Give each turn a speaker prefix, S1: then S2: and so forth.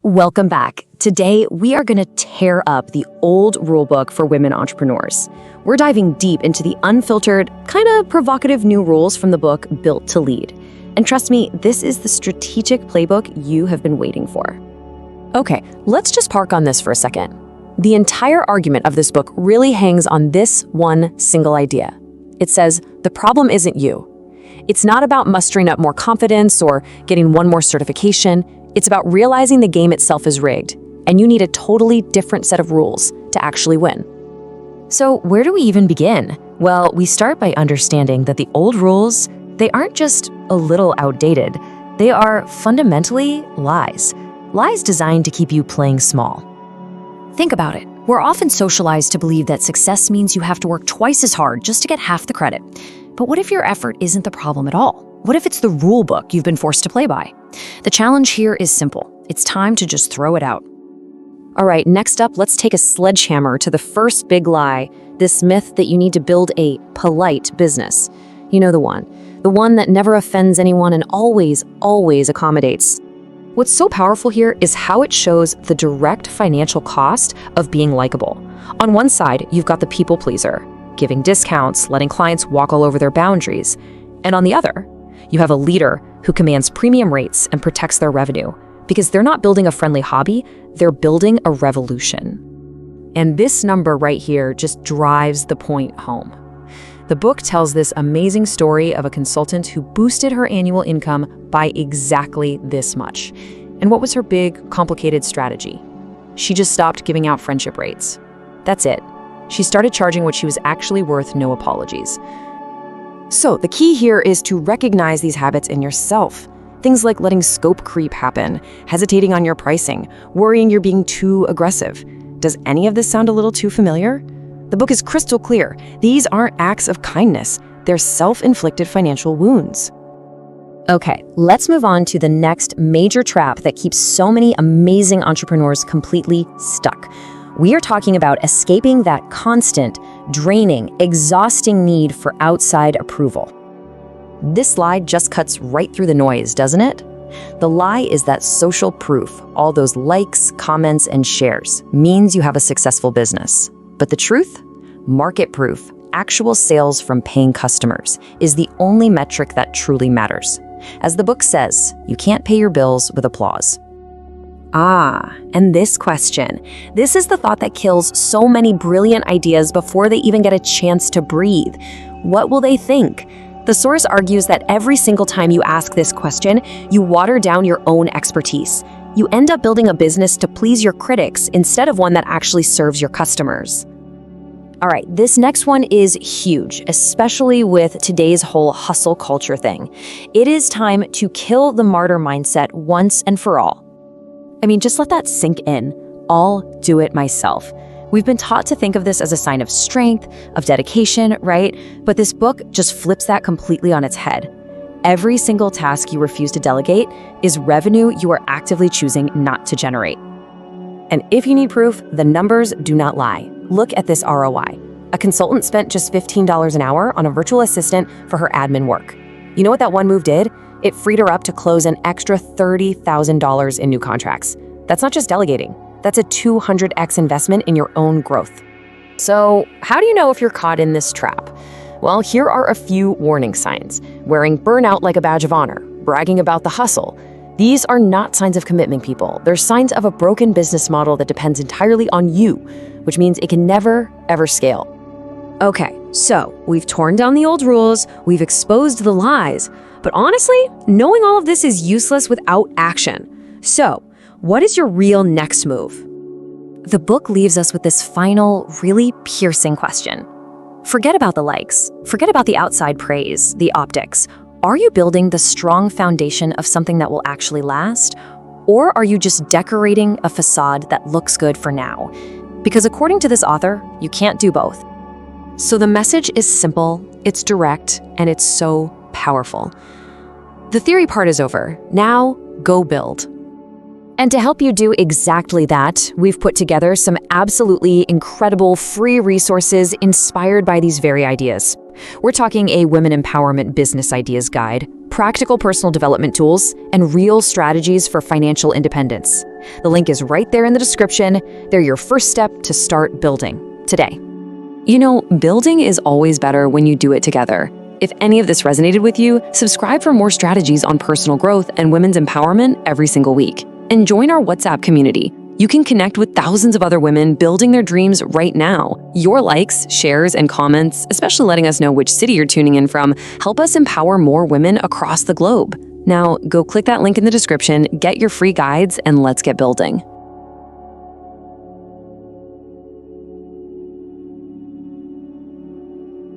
S1: Welcome back. Today, we are going to tear up the old rulebook for women entrepreneurs. We're diving deep into the unfiltered, kind of provocative new rules from the book Built to Lead. And trust me, this is the strategic playbook you have been waiting for.
S2: Okay, let's just park on this for a second. The entire argument of this book really hangs on this one single idea. It says, the problem isn't you. It's not about mustering up more confidence or getting one more certification. It's about realizing the game itself is rigged, and you need a totally different set of rules to actually win.
S1: So where do we even begin? Well, we start by understanding that the old rules, they aren't just a little outdated. They are fundamentally lies. Lies designed to keep you playing small. Think about it. We're often socialized to believe that success means you have to work twice as hard just to get half the credit. But what if your effort isn't the problem at all? What if it's the rule book you've been forced to play by? The challenge here is simple. It's time to just throw it out.
S2: All right, next up, let's take a sledgehammer to the first big lie, this myth that you need to build a polite business. You know the one that never offends anyone and always accommodates. What's so powerful here is how it shows the direct financial cost of being likable. On one side, you've got the people pleaser, giving discounts, letting clients walk all over their boundaries. And on the other, you have a leader who commands premium rates and protects their revenue because they're not building a friendly hobby, they're building a revolution. And this number right here just drives the point home. The book tells this amazing story of a consultant who boosted her annual income by exactly this much. And what was her big, complicated strategy? She just stopped giving out friendship rates. That's it. She started charging what she was actually worth, no apologies. So the key here is to recognize these habits in yourself. Things like letting scope creep happen, hesitating on your pricing, worrying you're being too aggressive. Does any of this sound a little too familiar? The book is crystal clear. These aren't acts of kindness. They're self-inflicted financial wounds.
S1: Okay, let's move on to the next major trap that keeps so many amazing entrepreneurs completely stuck. We are talking about escaping that constant, draining, exhausting need for outside approval. This slide just cuts right through the noise, doesn't it? The lie is that social proof, all those likes, comments, and shares, means you have a successful business. But the truth? Market proof, actual sales from paying customers, is the only metric that truly matters. As the book says, you can't pay your bills with applause. And this question. This is the thought that kills so many brilliant ideas before they even get a chance to breathe. What will they think? The source argues that every single time you ask this question, you water down your own expertise. You end up building a business to please your critics instead of one that actually serves your customers. All right, this next one is huge, especially with today's whole hustle culture thing. It is time to kill the martyr mindset once and for all. I mean, just let that sink in. I'll do it myself. We've been taught to think of this as a sign of strength, of dedication, right? But this book just flips that completely on its head. Every single task you refuse to delegate is revenue you are actively choosing not to generate. And if you need proof, the numbers do not lie. Look at this ROI. A consultant spent just $15 an hour on a virtual assistant for her admin work. You know what that one move did? It freed her up to close an extra $30,000 in new contracts. That's not just delegating. That's a 200x investment in your own growth. So, how do you know if you're caught in this trap? Well, here are a few warning signs. Wearing burnout like a badge of honor, bragging about the hustle. These are not signs of commitment, people. They're signs of a broken business model that depends entirely on you, which means it can never, ever scale. Okay, so we've torn down the old rules, we've exposed the lies, but honestly, knowing all of this is useless without action. So, what is your real next move? The book leaves us with this final, really piercing question. Forget about the likes. Forget about the outside praise, the optics. Are you building the strong foundation of something that will actually last? Or are you just decorating a facade that looks good for now? Because according to this author, you can't do both. So the message is simple, it's direct, and it's so powerful. The theory part is over. Now, go build. And to help you do exactly that, we've put together some absolutely incredible free resources inspired by these very ideas.
S2: We're talking a women empowerment business ideas guide, practical personal development tools, and real strategies for financial independence. The link is right there in the description. They're your first step to start building today. Building is always better when you do it together. If any of this resonated with you, subscribe for more strategies on personal growth and women's empowerment every single week. And join our WhatsApp community. You can connect with thousands of other women building their dreams right now. Your likes, shares, and comments, especially letting us know which city you're tuning in from, help us empower more women across the globe. Now, go click that link in the description, get your free guides, and let's get building.